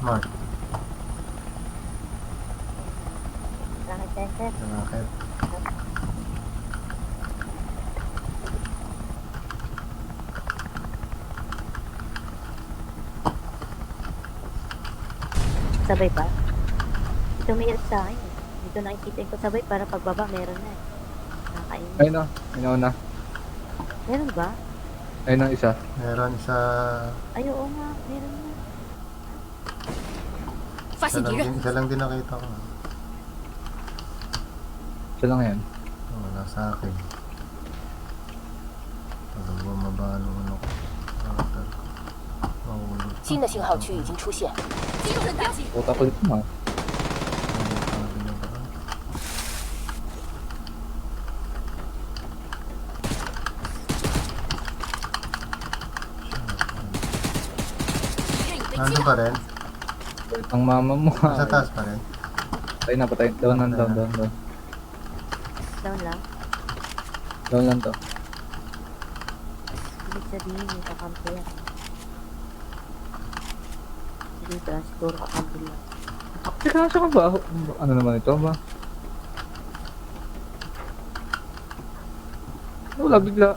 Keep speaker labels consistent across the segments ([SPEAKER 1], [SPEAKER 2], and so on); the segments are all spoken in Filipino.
[SPEAKER 1] Mark.
[SPEAKER 2] Bakit, sir?
[SPEAKER 1] Bakit?
[SPEAKER 2] Sabay pa? Ito may hirap sa akin. Dito nakikita ko sabay para pagbaba meron na. Nakakainis.
[SPEAKER 3] Ayun na. Ayun na.
[SPEAKER 2] Meron ba?
[SPEAKER 3] Ayun na isa.
[SPEAKER 1] Meron sa...
[SPEAKER 2] Ay, oo nga. Meron na.
[SPEAKER 4] 发现敌人，
[SPEAKER 1] Isa lang din nakita ko.
[SPEAKER 3] Isa lang yan.
[SPEAKER 1] Oo, nasa akin. Pag bumaba ng ano ko. Router ko. Mahulog.
[SPEAKER 4] 新的信号区已经出现，击中打击，
[SPEAKER 3] Puta ko dito na.
[SPEAKER 1] Nandun pa rin?
[SPEAKER 3] Kulit ang mama mo.
[SPEAKER 1] Sa taas pa rin?
[SPEAKER 3] Patay na, patay. Down lang, down.
[SPEAKER 2] Down lang.
[SPEAKER 3] Down lang to.
[SPEAKER 2] Ibig sabihin, may kakampi yan. Dito, siguro kakampi lang.
[SPEAKER 3] Teka, nasa ka ba? Ano naman ito ba? Wala, bigla.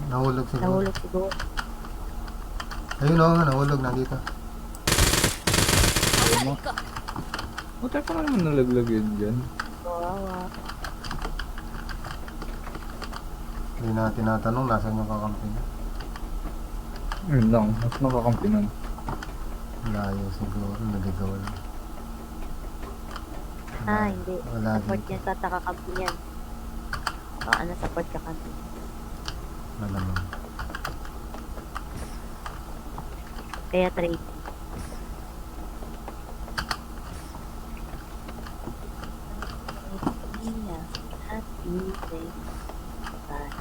[SPEAKER 1] Nahulog siguro.
[SPEAKER 2] Nahulog siguro.
[SPEAKER 1] Ayun o, nahulog na dito.
[SPEAKER 4] 来了一个，
[SPEAKER 3] Puta pa naman nalaglag yun dyan.
[SPEAKER 2] Kawawa.
[SPEAKER 1] Hindi na tinatanong nasan yung kakampi niya.
[SPEAKER 3] Yun lang, mas nakakampi nun.
[SPEAKER 1] Layo siguro, nagagawa lang.
[SPEAKER 2] Ah, hindi.
[SPEAKER 1] Wala
[SPEAKER 2] Support
[SPEAKER 1] dito.
[SPEAKER 2] yan sa takakampi niyan. Ano, support kakampi.
[SPEAKER 1] Wala naman.
[SPEAKER 2] Kaya trade. Happy day. Bye.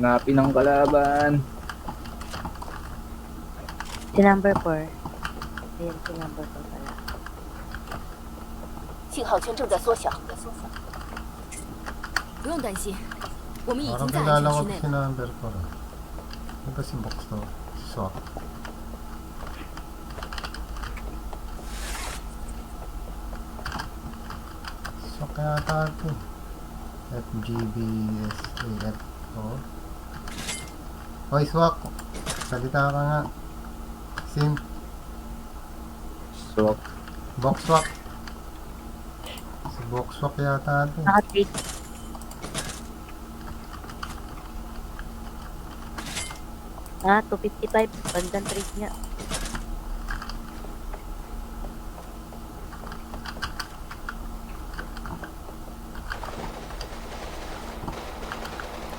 [SPEAKER 3] Hanapin ang kalaban.
[SPEAKER 2] Si number 4. Ayan, si number 4 pala.
[SPEAKER 4] 信号圈正在缩小，不用担心，我们已
[SPEAKER 1] Parang
[SPEAKER 4] 经在
[SPEAKER 1] kilala
[SPEAKER 4] 安
[SPEAKER 1] ko
[SPEAKER 4] 全区内
[SPEAKER 1] si
[SPEAKER 4] 了。
[SPEAKER 1] number 4. Ano ba si Box to? Si Swak. Swak yata ito. FGBSAF. Oo. Hoy, Swak! Salita ka nga. Sim.
[SPEAKER 3] Swak.
[SPEAKER 1] Box Swak. Si Box Swak yata ito.
[SPEAKER 2] Naka-trade. Ah, 255. Bandang trade niya.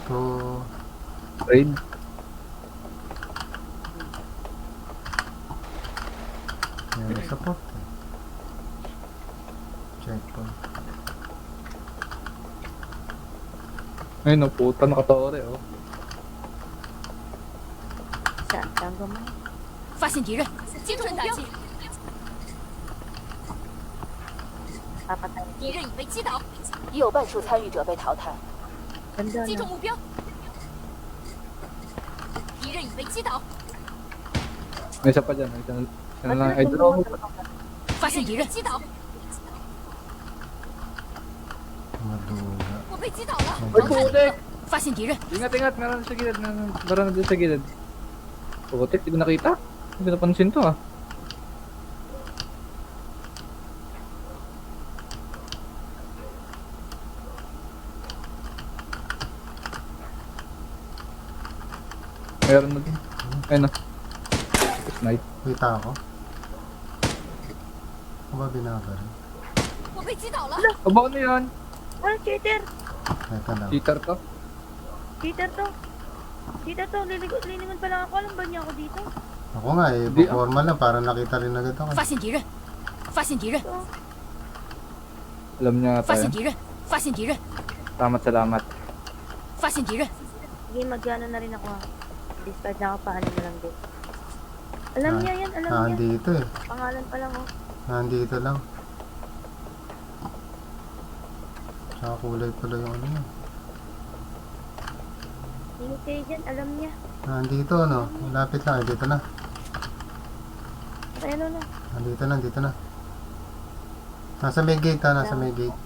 [SPEAKER 1] To...
[SPEAKER 3] Trade.
[SPEAKER 1] May support eh. Checkpoint.
[SPEAKER 3] Ay, no, puta, nakatore, oh.
[SPEAKER 2] Saan? Saan mo?
[SPEAKER 4] 发现敌人，精准打击，
[SPEAKER 2] Papatay.
[SPEAKER 4] 敌人已被击倒，已有半数参与者被淘汰，
[SPEAKER 2] Ganda
[SPEAKER 4] 击
[SPEAKER 2] na.
[SPEAKER 4] 中目标，敌人已被击倒，
[SPEAKER 3] May isa pa dyan, may isa na lang. Ay, draw.
[SPEAKER 4] 发现敌人，击倒，
[SPEAKER 1] Maduga.
[SPEAKER 4] 我被击倒了，
[SPEAKER 3] Ay, putik!
[SPEAKER 4] 发现敌人，
[SPEAKER 3] Ingat, ingat, meron sa gilid, meron na dyan sa gilid. Putik, di ko nakita. Hindi ko napansin to, ah. Meron na din. Ayun na. Snipe.
[SPEAKER 1] Kita ako. Ako ba binabarin?
[SPEAKER 4] 我被击倒了，
[SPEAKER 3] Aba, ano yan?
[SPEAKER 2] Ah, cheater!
[SPEAKER 1] Teka lang.
[SPEAKER 3] Cheater to.
[SPEAKER 2] Cheater to. Cheater to. Lilingon pa lang ako. Alam ba niya ako dito?
[SPEAKER 1] Ako nga eh,
[SPEAKER 3] Di-
[SPEAKER 1] formal lang para nakita rin agad ako.
[SPEAKER 4] 发现敌人，发现敌人，
[SPEAKER 2] Ito.
[SPEAKER 3] Alam niya
[SPEAKER 4] 发
[SPEAKER 3] tayo.
[SPEAKER 4] 现敌人，发发现敌人，
[SPEAKER 3] Salamat.
[SPEAKER 4] 发现敌人，
[SPEAKER 2] Sige, mag-ano na rin ako ha. Discard na ako, paano na lang din. Alam niya yan, alam niya.
[SPEAKER 1] Nandito eh.
[SPEAKER 2] Pangalan pa lang oh.
[SPEAKER 1] Nandito lang. Tsaka kulay pala yung ano yun.
[SPEAKER 2] Hindi kayo dyan, alam niya.
[SPEAKER 1] Nandito ano. Malapit lang. Dito na.
[SPEAKER 2] Ano na.
[SPEAKER 1] Nandito na. Dito na. Nasa may gate ha. Nasa may gate.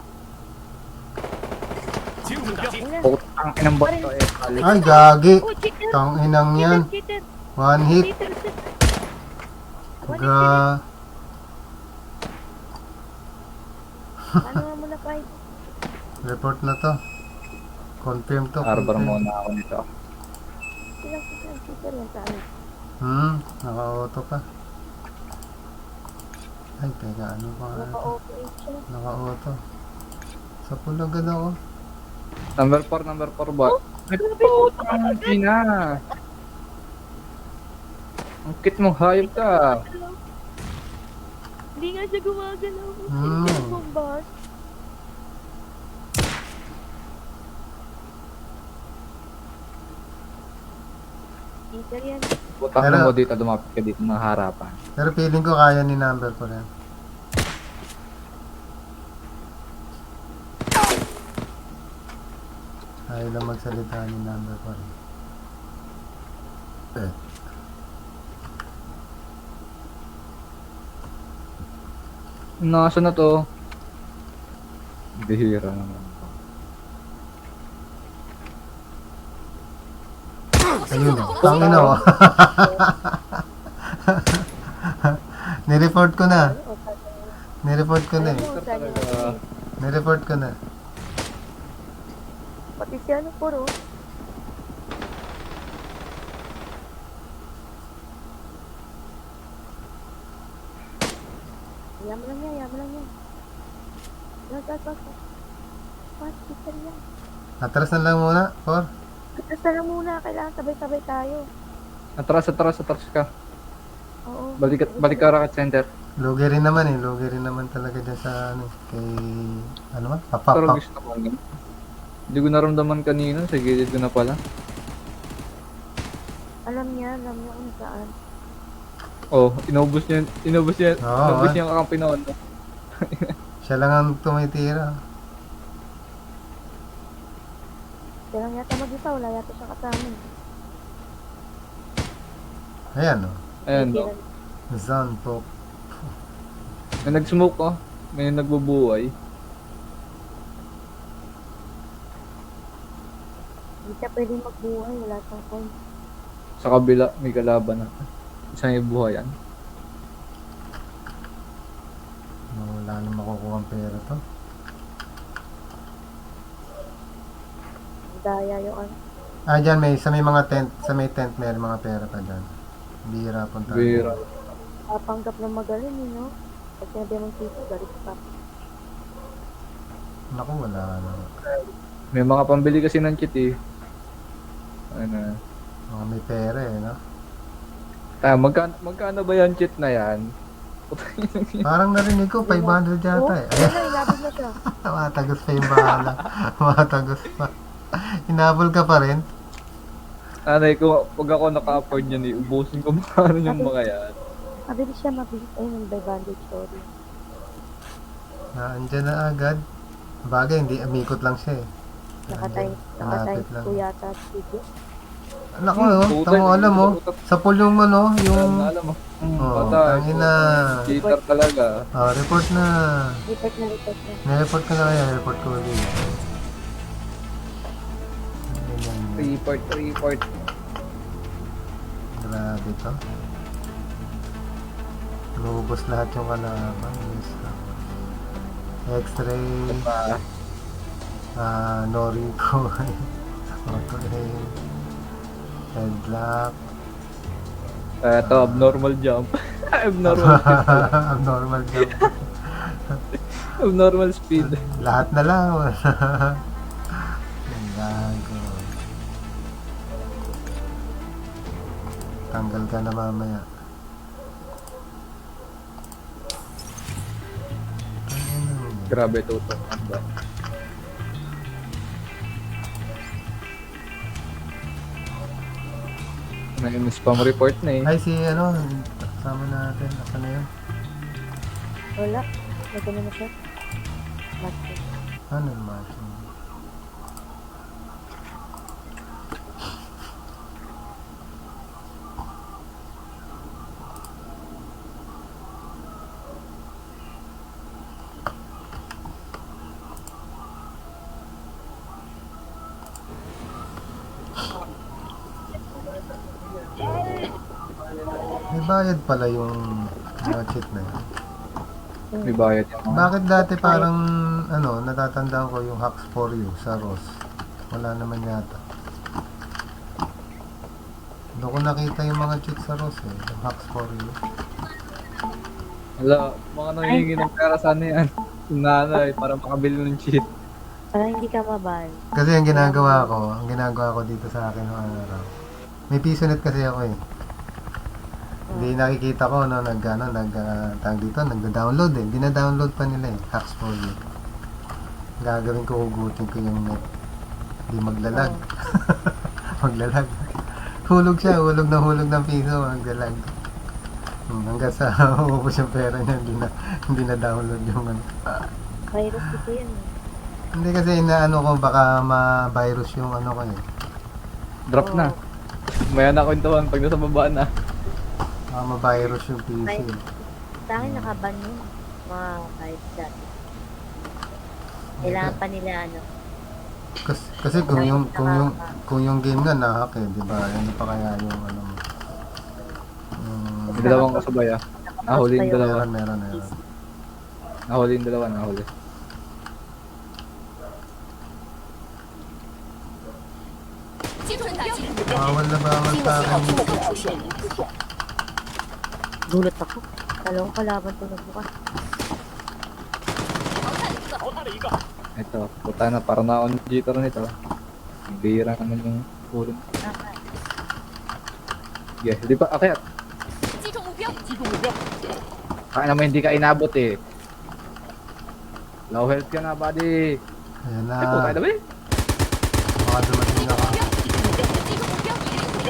[SPEAKER 2] Ayun na.
[SPEAKER 3] Putang inang bot to eh. Kali.
[SPEAKER 1] Ay, gagi.
[SPEAKER 2] Oh, cheater!
[SPEAKER 1] Tang inang yan.
[SPEAKER 2] Cheater!
[SPEAKER 1] One hit.
[SPEAKER 2] Cheater! What is
[SPEAKER 1] Ga.
[SPEAKER 2] Ano nga muna, fight?
[SPEAKER 1] Report na to. Confirm to.
[SPEAKER 3] Arbor
[SPEAKER 1] confirm.
[SPEAKER 3] muna ako nito.
[SPEAKER 2] Ilang cheater yan sa amin.
[SPEAKER 1] Naka-auto pa. Ay, teka, ano pa nga ito?
[SPEAKER 2] Naka-operate siya.
[SPEAKER 1] Naka-auto. Sa pulagan ako.
[SPEAKER 3] Number 4 ba? Ay, putang ina. Ang kit mong hayop ka.
[SPEAKER 2] Hindi nga siya gumagalaw.
[SPEAKER 1] Hmm.
[SPEAKER 2] Cheater bombas. Cheater yan.
[SPEAKER 3] Putang
[SPEAKER 1] Pero-
[SPEAKER 3] ina mo dito, lumapit ka dito ng harapan.
[SPEAKER 1] Pero feeling ko kaya ni number ko rin. Ayaw lang magsalita ni number ko rin.
[SPEAKER 3] Nasa na to? Bihira naman.
[SPEAKER 1] Ayun, tangin na oh. Nireport ko na. Nireport ko na eh. Nireport ko na.
[SPEAKER 2] Pati siya ano puro. Yaman lang yan, yaman lang yan. Pas, cheater yan.
[SPEAKER 1] Atras na lang muna, Por.
[SPEAKER 2] Atras na lang muna, kailangan sabay-sabay tayo.
[SPEAKER 3] Atras ka.
[SPEAKER 2] Oo.
[SPEAKER 3] Balik ka racket center.
[SPEAKER 1] Lugi rin naman eh. Lugi rin naman talaga dyan sa ano. Kay... Ano ba?
[SPEAKER 3] Pero
[SPEAKER 1] Papap.
[SPEAKER 3] gusto ko lang. Hindi ko naramdaman kanina. Sa gilid ko na pala.
[SPEAKER 2] Alam niya kung saan.
[SPEAKER 3] Oh, inubos niya
[SPEAKER 1] Oo,
[SPEAKER 3] inubos niya ang kakampi noon.
[SPEAKER 1] Siya lang ang tumitira.
[SPEAKER 2] Siya lang yata mag-isa, wala yata siya kasama.
[SPEAKER 1] Ayan oh.
[SPEAKER 3] Ayan, no.
[SPEAKER 1] Zone po.
[SPEAKER 3] May nag-smoke, oh. May nagbubuhay.
[SPEAKER 2] Hindi siya pwedeng magbuhay, wala siyang point.
[SPEAKER 3] Sa kabila, may kalaban na. Isang ibuhayan.
[SPEAKER 1] Wala na makukuha ang pera to.
[SPEAKER 2] Daya yung ano.
[SPEAKER 1] Ah, dyan sa may mga tent, sa may tent may mga pera pa dyan. Bihira punta.
[SPEAKER 3] Bihira.
[SPEAKER 2] Papanggap na magaling, no? Pag sinabi mong tito, galit pa.
[SPEAKER 1] Naku, wala na.
[SPEAKER 3] May mga pambili kasi ng kit, eh. Ano.
[SPEAKER 1] Mga may pera eh, no?
[SPEAKER 3] Magkano ba yan cheat na yan?
[SPEAKER 1] Parang narinig ko, 500 yata eh.
[SPEAKER 2] Ayun na, inabot na siya.
[SPEAKER 1] Matagos pa yung bahala. Matagos pa. Hinabol ka pa rin?
[SPEAKER 3] Anay ko, pag ako naka-afford yan, ubusin ko makano yung mga yan.
[SPEAKER 2] Mabilis siya, mabilis. Ayun, by bandage, sorry.
[SPEAKER 1] Andyan na agad. Bagay, hindi, amikot lang siya eh.
[SPEAKER 2] Nakatimes
[SPEAKER 1] Malapit lang.
[SPEAKER 2] ko yata video.
[SPEAKER 1] Naku, tamo alam mo. Sa pool yung ano, yung...
[SPEAKER 3] Alam mo.
[SPEAKER 1] Oh,
[SPEAKER 3] Patay.
[SPEAKER 1] tangina.
[SPEAKER 3] Cheater talaga.
[SPEAKER 1] Report na.
[SPEAKER 2] Report na.
[SPEAKER 1] Nireport ka na kaya, report ko ulit.
[SPEAKER 3] Report.
[SPEAKER 1] Grabe to. Lubos lahat yung kalaban. Yes. X-ray. Noriko. Auto aim. Headlock.
[SPEAKER 3] Ito, abnormal jump. Abnormal
[SPEAKER 1] Abnormal jump.
[SPEAKER 3] abnormal speed.
[SPEAKER 1] Lahat na lang. Ang gago. Tanggal ka na mamaya.
[SPEAKER 3] Grabe ito. na yung spam report na eh.
[SPEAKER 1] Ay, si ano, kasama natin. Ako na yun.
[SPEAKER 2] Wala. May ganun na siya. Bakit?
[SPEAKER 1] Ano yung matching? May bayad pala yung cheat na yun.
[SPEAKER 3] May bayad yung mga.
[SPEAKER 1] Bakit dati parang, ano, natatandaan ko yung Hacks for You sa Ross. Wala naman yata. Doon ko nakita yung mga cheat sa Ross eh. Yung Hacks for You.
[SPEAKER 3] Wala, mga nangyayingin ng pera sana yan. Yung nanay, para makabili ng cheat.
[SPEAKER 2] Para hindi ka mabal.
[SPEAKER 1] Kasi ang ginagawa ko dito sa akin ng araw. May pisonet kasi ako eh. Hindi nakikita ko no tawag dito, nagda-download eh. Dina-download pa nila eh, Hacks for You. Gagawin ko, hugutin ko yung net. Hindi maglalag. Maglalag. Hulog siya, hulog ng piso, maglalag. Hanggang sa ubos yung pera niya, hindi na download yung ano.
[SPEAKER 2] Virus dito yun.
[SPEAKER 1] Hindi kasi inaano ko, baka ma-virus yung ano ko eh.
[SPEAKER 3] Drop na. Maya na kwentuhan pag nasa baba na.
[SPEAKER 1] Baka ma-virus yung PC.
[SPEAKER 2] Ay. Sa akin nakaban yun. Mga virus dati. Kailangan pa nila ano.
[SPEAKER 1] Kasi kung yung game nga na-hack eh, di ba? Ano pa kaya yung ano mo?
[SPEAKER 3] May dalawang kasabay ah. Nahuli yung dalawa.
[SPEAKER 1] Meron.
[SPEAKER 3] Nahuli yung dalawa, nahuli.
[SPEAKER 1] Bawal na bawal
[SPEAKER 4] 敌
[SPEAKER 1] sa
[SPEAKER 4] 我信号
[SPEAKER 1] akin.
[SPEAKER 4] 不可出现。
[SPEAKER 2] Gulat ako. Dalawang kalaban to nagbukas.
[SPEAKER 3] Ito, puta na, parang na-on jitter nito. Ang bihira naman yung ulo. Yes, di ba? Akyat. Kaya naman hindi ka inabot eh. Low health ka na, buddy.
[SPEAKER 1] Ayan na.
[SPEAKER 3] Ay, puta na ba eh?
[SPEAKER 1] Baka